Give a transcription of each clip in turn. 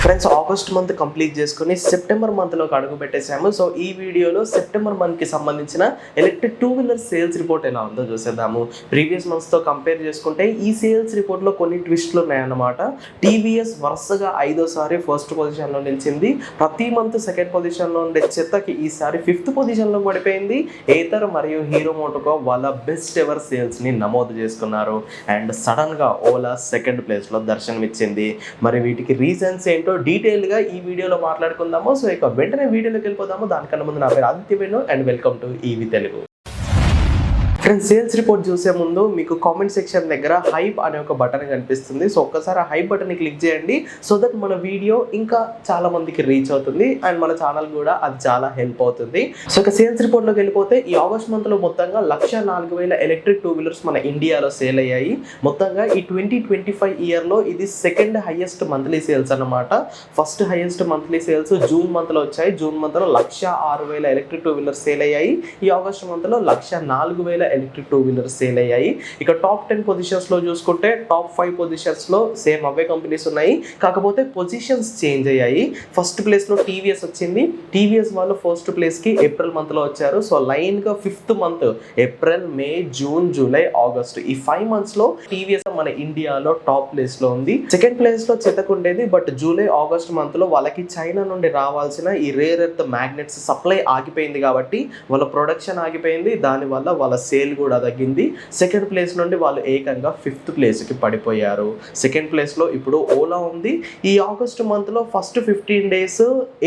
Friends, August month complete చేసుకుని September మంత్లోకి అడుగు పెట్టేసాము. So ఈ వీడియోలో సెప్టెంబర్ మంత్కి సంబంధించిన electric two wheeler sales report ఎలా ఉందో చూసేద్దాము. ప్రీవియస్ మంత్స్తో కంపేర్ చేసుకుంటే ఈ సేల్స్ రిపోర్ట్లో కొన్ని ట్విస్ట్లు ఉన్నాయన్నమాట. టీవీఎస్ వరుసగా 5వ సారి ఫస్ట్ పొజిషన్లో నిలిచింది. ప్రతి మంత్ సెకండ్ పొజిషన్లో ఉండే చెత్తకి ఈసారి 5th పొజిషన్లో పడిపోయింది. ఏతర్ మరియు హీరో మోటోకో వాళ్ళ బెస్ట్ ఎవర్ సేల్స్ని నమోదు చేసుకున్నారు. అండ్ సడన్గా ఓలా సెకండ్ ప్లేస్లో దర్శనమిచ్చింది. మరి వీటికి రీజన్స్ ఏంటో డీటెయిల్గా ఈ వీడియోలో మాట్లాడుకుందాము. సో ఇక వెంటనే వీడియోలోకి వెళ్ళిపోదాము. దానికన్నా ముందు నా పేరు Aditya Venu and welcome to EV Telugu. Friends, sales report చూసే ముందు మీకు కామెంట్ సెక్షన్ దగ్గర హైప్ అనే ఒక బటన్ కనిపిస్తుంది. సో ఒక్కసారి ఆ హైప్ బటన్ని క్లిక్ చేయండి. సో దట్ మన వీడియో ఇంకా చాలా మందికి రీచ్ అవుతుంది అండ్ మన ఛానల్ కూడా అది చాలా హెల్ప్ అవుతుంది. సో ఇక సేల్స్ రిపోర్ట్లోకి వెళ్ళిపోతే ఈ ఆగస్ట్ మంత్లో మొత్తంగా 104,000 ఎలక్ట్రిక్ టూ వీలర్స్ మన ఇండియాలో సేల్ అయ్యాయి. మొత్తంగా ఈ 2025 ఇయర్లో ఇది సెకండ్ హైయెస్ట్ మంత్లీ సేల్స్ అన్నమాట. First highest monthly sales June మంత్లో వచ్చాయి. జూన్ మంత్లో 106,000 ఎలక్ట్రిక్ టూ వీలర్స్ సేల్ అయ్యాయి. ఈ ఆగస్ట్ మంత్లో 104,000 ఎలక్ట్రిక్ టూ వీలర్స్ సేల్ అయ్యాయి. ఇక టాప్ 10 పొజిషన్స్ లో చూసుకుంటే టాప్ 5 పొజిషన్స్ లో సేమ్ అవే కంపెనీస్ ఉన్నాయి. కాకపోతే పొజిషన్స్ చేంజ్ అయ్యాయి. ఫస్ట్ ప్లేస్ లో టీవీఎస్ వచ్చింది. టీవీఎస్ వాళ్ళు ఫస్ట్ ప్లేస్ కి ఏప్రిల్ మంత్ లో వచ్చారు. సో లైన్ గా 5th మంత్ ఏప్రిల్, మే, జూన్, జూలై, ఆగస్ట్ ఈ 5 months లో టీవీఎస్ మన ఇండియాలో టాప్ ప్లేస్ లో ఉంది. సెకండ్ ప్లేస్ లో చెతకుండేది. బట్ జూలై, ఆగస్ట్ మంత్ లో వాళ్ళకి చైనా నుండి రావాల్సిన ఈ రేర్ ఎర్త్ మ్యాగ్నెట్స్ సప్లై ఆగిపోయింది కాబట్టి వాళ్ళ ప్రొడక్షన్ ఆగిపోయింది. దానివల్ల వాళ్ళ సేల్ కూడా తగ్గింది. సెకండ్ ప్లేస్ నుండి వాళ్ళు ఏకంగా 5th ప్లేస్కి పడిపోయారు. సెకండ్ ప్లేస్లో ఇప్పుడు ఓలా ఉంది. ఈ ఆగస్ట్ మంత్లో first 15 days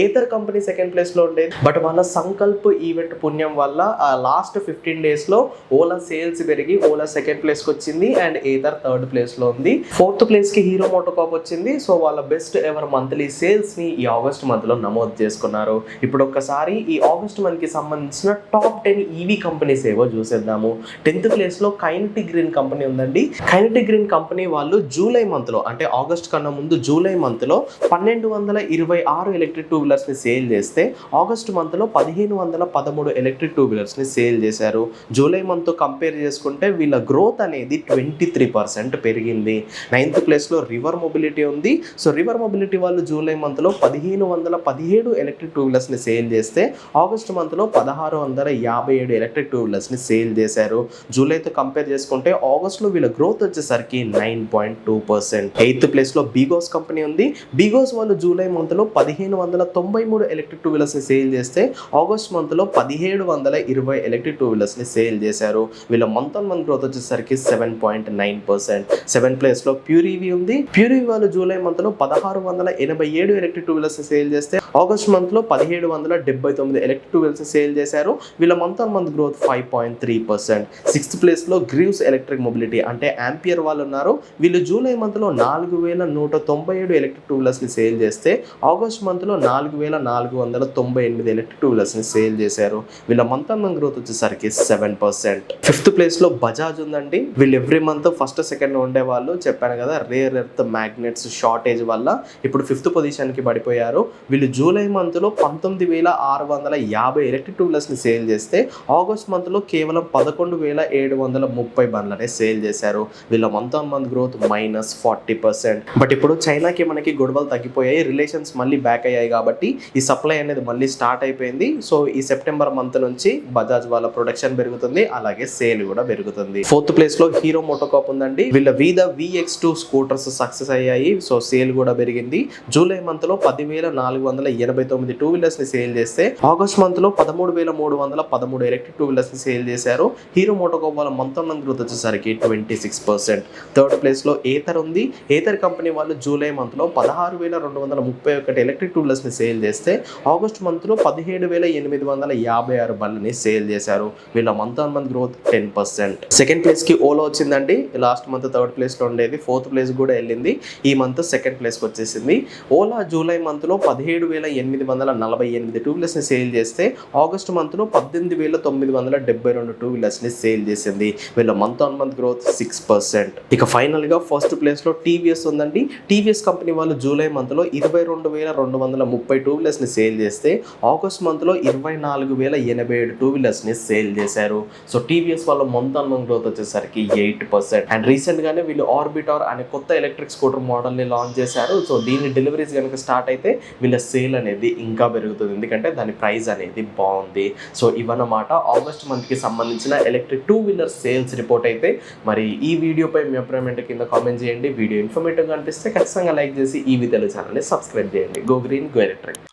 Ather company second ప్లేస్లో ఉండేది. బట్ వాళ్ళ సంకల్ప్ ఈవెంట్ పుణ్యం వల్ల ఆ లాస్ట్ 15 daysలో ఓలా సేల్స్ పెరిగి ఓలా సెకండ్ ప్లేస్కి వచ్చింది అండ్ ఏతర్ థర్డ్ ప్లేస్లో ఉంది. 4th ప్లేస్కి హీరో మోటోకార్ప్ వచ్చింది. సో వాళ్ళ బెస్ట్ ఎవర్ మంత్లీ సేల్స్ని ఈ ఆగస్ట్ మంత్లో నమోదు చేసుకున్నారు. ఇప్పుడు ఒక్కసారి ఈ ఆగస్ట్ మంత్కి సంబంధించిన టాప్ 10 ఈవీ కంపెనీస్ ఏవో చూసేద్దాము. 10th ప్లేస్లో కైనెటిక్ గ్రీన్ కంపెనీ ఉందండి. కైనెటిక్ గ్రీన్ కంపెనీ వాళ్ళు జూలై మంత్లో అంటే ఆగస్ట్ కన్నా ముందు జూలై మంత్లో 1,226 ఎలక్ట్రిక్ టూ వీలర్స్ని సేల్ చేస్తే ఆగస్ట్ మంత్లో 1,513 ఎలక్ట్రిక్ టూ వీలర్స్ని సేల్ చేశారు. జూలై మంత్ కంపేర్ చేసుకుంటే వీళ్ళ గ్రోత్ అనేది 23% పెరిగింది. 9th ప్లేస్లో రివర్ మొబిలిటీ ఉంది. సో రివర్ మొబిలిటీ వాళ్ళు జూలై మంత్లో 1,517 ఎలక్ట్రిక్ టూ వీలర్స్ని సేల్ చేస్తే ఆగస్ట్ మంత్లో 1,657 ఎలక్ట్రిక్ టూ వీలర్స్ని సేల్ చేశారు. జూలైతో కంపేర్ చేసుకుంటే ఆగస్ట్ లో వీళ్ళ గ్రోత్ వచ్చేసరికి 9.2%. 8th ప్లేస్ లో బీగోస్ కంపెనీ ఉంది. బీగోస్ వాళ్ళు జూలై మంత్ లో 1,593 ఎలక్ట్రిక్ టూ వీలర్స్ ని సేల్ చేస్తే ఆగస్ట్ మంత్ లో 1,720 ఎలక్ట్రిక్ టూ వీలర్స్ ని సేల్ చేశారు. వీళ్ళ మంత్ ఆన్ మంత్ గ్రోత్ వచ్చేసరికి 7.9%. 7th ప్లేస్ లో ప్యూరీవీ ఉంది. ప్యూరీవీ వాళ్ళు జూలై మంత్ లో 1,687 ఎలక్ట్రిక్ టూ వీలర్స్ ని సేల్ చేస్తే ఆగస్ట్ మంత్ లో 1,779 ఎలక్ట్రిక్ టూ వీలర్స్ ని సేల్ చేశారు. వీళ్ళ month on month growth 5.3%. 6th place లో గ్రీవ్స్ ఎలక్ట్రిక్ మొబిలిటీ అంటే ఆంపియర్ వాళ్ళు ఉన్నారు. వీళ్ళు జూలై మంత్ లో 4,197 ఎలక్ట్రిక్ టూ వీలర్స్ ని సేల్ చేస్తే ఆగస్ట్ మంత్ లో 4,498 ఎలక్ట్రిక్ టూ వీలర్స్ ని సేల్ చేశారు. వీళ్ళ మంత్ ఆన్ మంత్ గ్రోత్ వచ్చేసరికి 7%. 5th ప్లేస్ లో బజాజ్ ఉందండి. వీళ్ళు ఎవ్రీ మంత్ ఫస్ట్ సెకండ్ ఉండే వాళ్ళు చెప్పాను కదా, రేర్ ఎర్త్ మ్యాగ్నెట్స్ షార్టేజ్ వల్ల ఇప్పుడు 5th పొజిషన్ కి పడిపోయారు. వీళ్ళు జూలై మంత్ లో 19,650 ఎలక్ట్రిక్ టూ వీలర్స్ ని సేల్ చేస్తే ఆగస్ట్ మంత్ లో కేవలం 11,730 బండ్లనే సేల్ చేశారు. వీళ్ళ month on month growth -40%. But ఇప్పుడు చైనాకి మనకి గొడవలు తగ్గిపోయాయి, రిలేషన్స్ మళ్ళీ బ్యాక్ అయ్యాయి కాబట్టి ఈ సప్లై అనేది మళ్ళీ స్టార్ట్ అయిపోయింది. సో ఈ సెప్టెంబర్ మంత్ నుంచి బజాజ్ వాళ్ళ ప్రొడక్షన్ పెరుగుతుంది, అలాగే సేల్ కూడా పెరుగుతుంది. 4th ప్లేస్ లో హీరో మోటోకార్ప్ ఉందండి. వీళ్ళ వీద VX2 స్కూటర్స్ సక్సెస్ అయ్యాయి. సో సేల్ కూడా పెరిగింది. జూలై మంత్ లో 10,489 టూ వీలర్స్ ని సేల్ చేస్తే ఆగస్ట్ మంత్ లో 13,313 ఎలక్ట్రిక్ టూ వీలర్స్ ని సేల్ చేశారు. హీరో మోటోకార్ప్ వాళ్ళ మంత్ ఆన్ మంత్ గ్రోత్ వచ్చేసరికి 26%. 3rd ప్లేస్ లో ఏతర్ ఉంది. ఏతర్ కంపెనీ వాళ్ళు జూలై మంత్ లో 16,231 ఎలక్ట్రిక్ టూ వీలర్స్ ని సేల్ చేస్తే ఆగస్ట్ మంత్ లో 17,856 బండ్లని సేల్ చేశారు. వీళ్ళ month on month growth 10%. Second place కి ఓలా వచ్చిందండి. లాస్ట్ మంత్ 3rd ప్లేస్ లో ఉండేది, 4th ప్లేస్ కూడా వెళ్ళింది. ఈ మంత్ సెకండ్ ప్లేస్ కి వచ్చేసింది. ఓలా జూలై మంత్ లో 17,848 టూ వీలర్స్ ని సేల్ చేస్తే ఆగస్ట్ మంత్ లో 18,972 టూ వీలర్స్ వీలర్స్ని సేల్ చేసింది. వీళ్ళ మంత్ ఆన్ మంత్ గ్రోత్ 6%. ఇక ఫైనల్గా ఫస్ట్ ప్లేస్లో టీవీఎస్ ఉందండి. టీవీఎస్ కంపెనీ వాళ్ళు జూలై మంత్లో 22,230 టూ వీలర్స్ని సేల్ చేస్తే ఆగస్ట్ మంత్లో 24,087 టూ వీలర్స్ని సేల్ చేశారు. సో టీవీఎస్ వాళ్ళ మంత్ ఆన్ మంత్ గ్రోత్ వచ్చేసరికి 8%. అండ్ రీసెంట్గానే వీళ్ళు ఆర్బిటార్ అనే కొత్త ఎలక్ట్రిక్ స్కూటర్ మోడల్ని లాంచ్ చేశారు. సో దీని డెలివరీస్ కనుక స్టార్ట్ అయితే వీళ్ళ సేల్ అనేది ఇంకా పెరుగుతుంది, ఎందుకంటే దాని ప్రైస్ అనేది బాగుంది. సో ఇవన్నమాట ఆగస్ట్ మంత్కి సంబంధించిన electric two wheeler sales report అయితే. మరి ఈ వీడియోపై మీ అభిప్రాయం కింద కామెంట్ చేయండి. వీడియో ఇన్ఫర్మేటివ్గా అనిపిస్తే ఖచ్చితంగా లైక్ చేసి ఈ తెలుగు ఛానల్ని సబ్స్క్రైబ్ చేయండి. Go green go electric.